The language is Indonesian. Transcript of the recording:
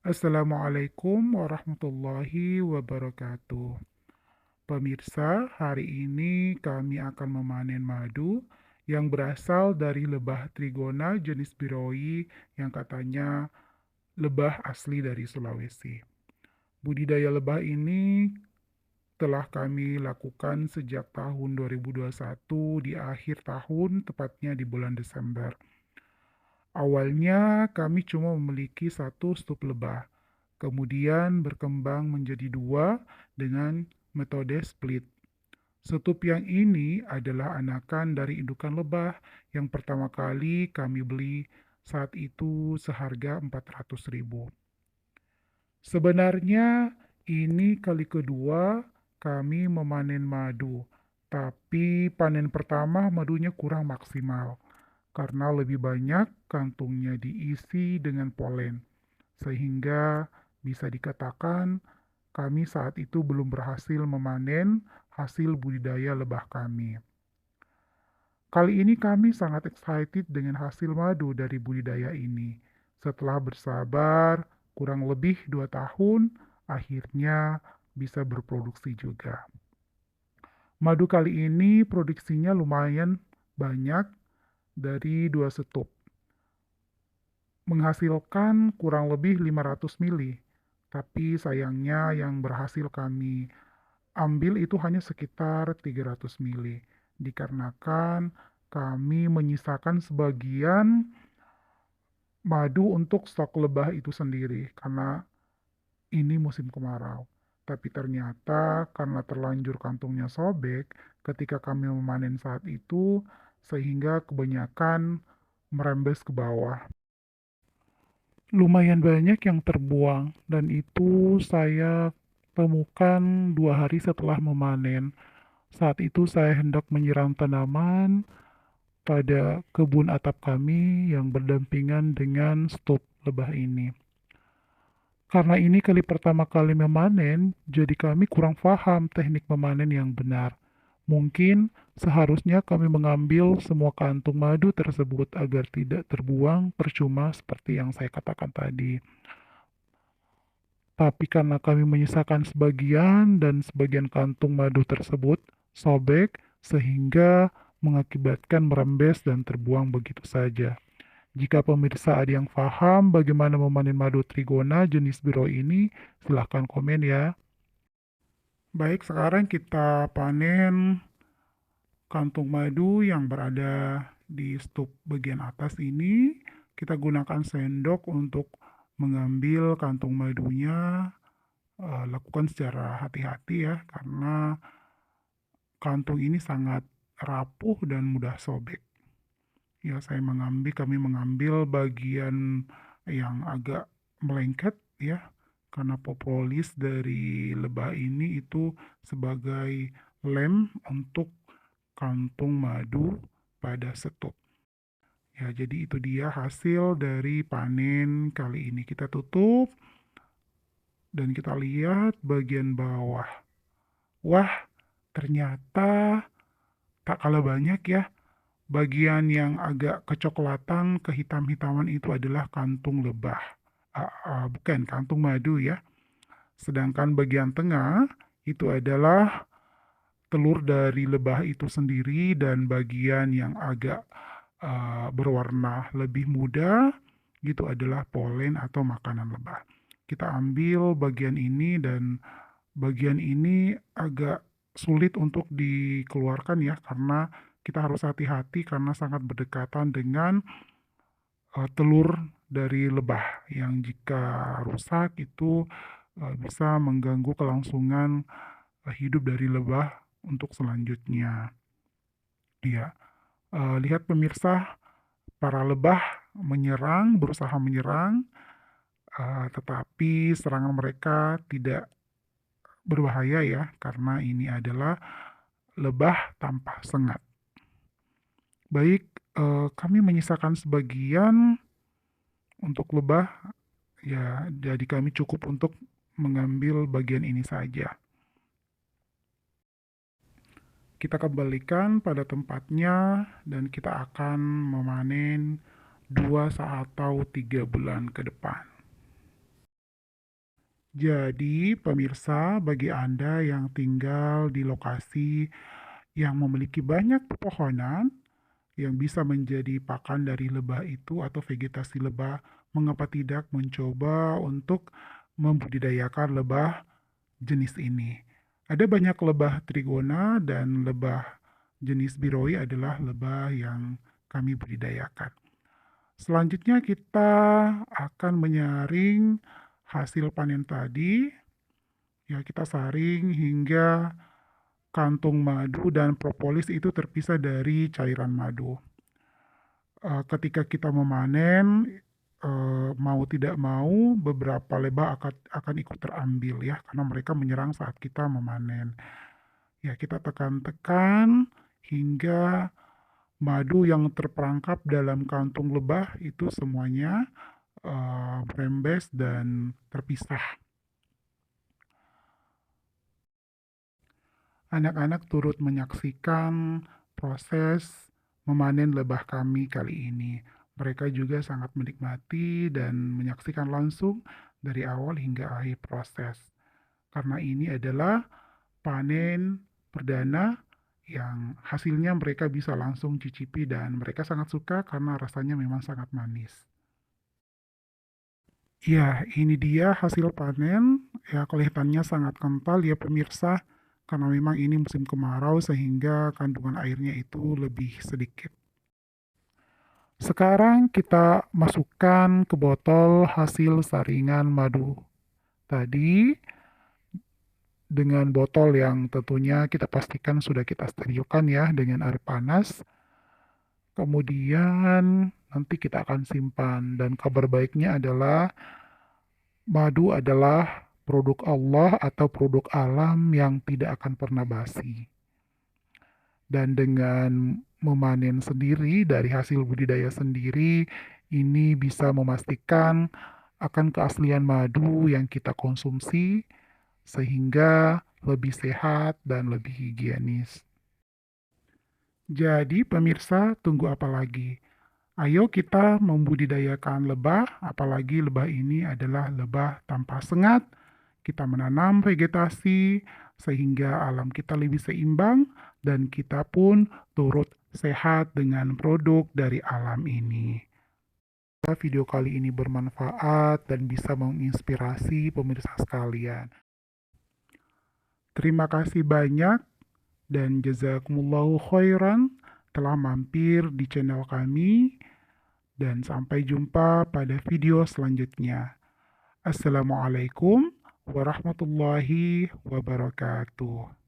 Assalamualaikum warahmatullahi wabarakatuh. Pemirsa, hari ini kami akan memanen madu yang berasal dari lebah trigona jenis biroi yang katanya lebah asli dari Sulawesi. Budidaya lebah ini telah kami lakukan sejak tahun 2021 di akhir tahun, tepatnya di bulan Desember. Awalnya kami cuma memiliki satu stup lebah, kemudian berkembang menjadi dua dengan metode split. Stup yang ini adalah anakan dari indukan lebah yang pertama kali kami beli saat itu seharga 400.000. Sebenarnya ini kali kedua kami memanen madu, tapi panen pertama madunya kurang maksimal karena lebih banyak kantungnya diisi dengan polen, sehingga bisa dikatakan kami saat itu belum berhasil memanen hasil budidaya lebah kami. Kali ini kami sangat excited dengan hasil madu dari budidaya ini. Setelah bersabar kurang lebih 2 tahun, akhirnya bisa berproduksi juga. Madu kali ini produksinya lumayan banyak dari 2 setup, menghasilkan kurang lebih 500 mili. Tapi sayangnya yang berhasil kami ambil itu hanya sekitar 300 mili. Dikarenakan kami menyisakan sebagian madu untuk stok lebah itu sendiri karena ini musim kemarau. Tapi ternyata karena terlanjur kantungnya sobek ketika kami memanen saat itu, sehingga kebanyakan merembes ke bawah. Lumayan banyak yang terbuang dan itu saya temukan 2 hari setelah memanen. Saat itu saya hendak menyiram tanaman pada kebun atap kami yang berdampingan dengan stop lebah ini. Karena ini kali pertama kali memanen, jadi kami kurang paham teknik memanen yang benar. Mungkin seharusnya kami mengambil semua kantung madu tersebut agar tidak terbuang percuma seperti yang saya katakan tadi. Tapi karena kami menyisakan sebagian dan sebagian kantung madu tersebut sobek sehingga mengakibatkan merembes dan terbuang begitu saja. Jika pemirsa ada yang paham bagaimana memanen madu trigona jenis biro ini, silahkan komen ya. Baik, sekarang kita panen kantung madu yang berada di stup bagian atas ini. Kita gunakan sendok untuk mengambil kantung madunya. Lakukan secara hati-hati ya, karena kantung ini sangat rapuh dan mudah sobek. Ya, kami mengambil bagian yang agak melengket ya, karena propolis dari lebah ini itu sebagai lem untuk kantung madu pada setup. Ya, jadi itu dia hasil dari panen kali ini. Kita tutup dan kita lihat bagian bawah. Wah, ternyata tak kalah banyak ya. Bagian yang agak kecoklatan, kehitam-hitaman itu adalah kantung lebah. Bukan, kantung madu ya. Sedangkan bagian tengah itu adalah telur dari lebah itu sendiri dan bagian yang agak berwarna lebih muda itu adalah polen atau makanan lebah. Kita ambil bagian ini dan bagian ini agak sulit untuk dikeluarkan ya, karena kita harus hati-hati karena sangat berdekatan dengan telur dari lebah yang jika rusak itu bisa mengganggu kelangsungan hidup dari lebah untuk selanjutnya. Ya, lihat pemirsa, para lebah berusaha menyerang, tetapi serangan mereka tidak berbahaya ya, karena ini adalah lebah tanpa sengat. Baik, kami menyisakan sebagian untuk lebah, ya jadi kami cukup untuk mengambil bagian ini saja. Kita kembalikan pada tempatnya dan kita akan memanen 2 atau 3 bulan ke depan. Jadi, pemirsa, bagi Anda yang tinggal di lokasi yang memiliki banyak pepohonan yang bisa menjadi pakan dari lebah itu atau vegetasi lebah, mengapa tidak mencoba untuk membudidayakan lebah jenis ini? Ada banyak lebah trigona dan lebah jenis biroi adalah lebah yang kami budidayakan. Selanjutnya kita akan menyaring hasil panen tadi. Ya, kita saring hingga kantung madu dan propolis itu terpisah dari cairan madu. Ketika kita memanen, mau tidak mau beberapa lebah akan ikut terambil ya, karena mereka menyerang saat kita memanen. Ya, kita tekan-tekan hingga madu yang terperangkap dalam kantung lebah itu semuanya merembes dan terpisah. Anak-anak turut menyaksikan proses memanen lebah kami kali ini. Mereka juga sangat menikmati dan menyaksikan langsung dari awal hingga akhir proses. Karena ini adalah panen perdana yang hasilnya mereka bisa langsung cicipi dan mereka sangat suka karena rasanya memang sangat manis. Ya, ini dia hasil panen. Ya, kelihatannya sangat kental ya pemirsa, karena memang ini musim kemarau sehingga kandungan airnya itu lebih sedikit. Sekarang kita masukkan ke botol hasil saringan madu tadi dengan botol yang tentunya kita pastikan sudah kita sterilkan ya dengan air panas. Kemudian nanti kita akan simpan dan kabar baiknya adalah madu adalah produk Allah atau produk alam yang tidak akan pernah basi. Dan dengan memanen sendiri dari hasil budidaya sendiri, ini bisa memastikan akan keaslian madu yang kita konsumsi sehingga lebih sehat dan lebih higienis. Jadi pemirsa, tunggu apa lagi? Ayo kita membudidayakan lebah, apalagi lebah ini adalah lebah tanpa sengat. Kita menanam vegetasi sehingga alam kita lebih seimbang dan kita pun turut sehat dengan produk dari alam ini. Video kali ini bermanfaat dan bisa menginspirasi pemirsa sekalian. Terima kasih banyak dan jazakumullahu khairan telah mampir di channel kami dan sampai jumpa pada video selanjutnya. Assalamualaikum warahmatullahi wabarakatuh.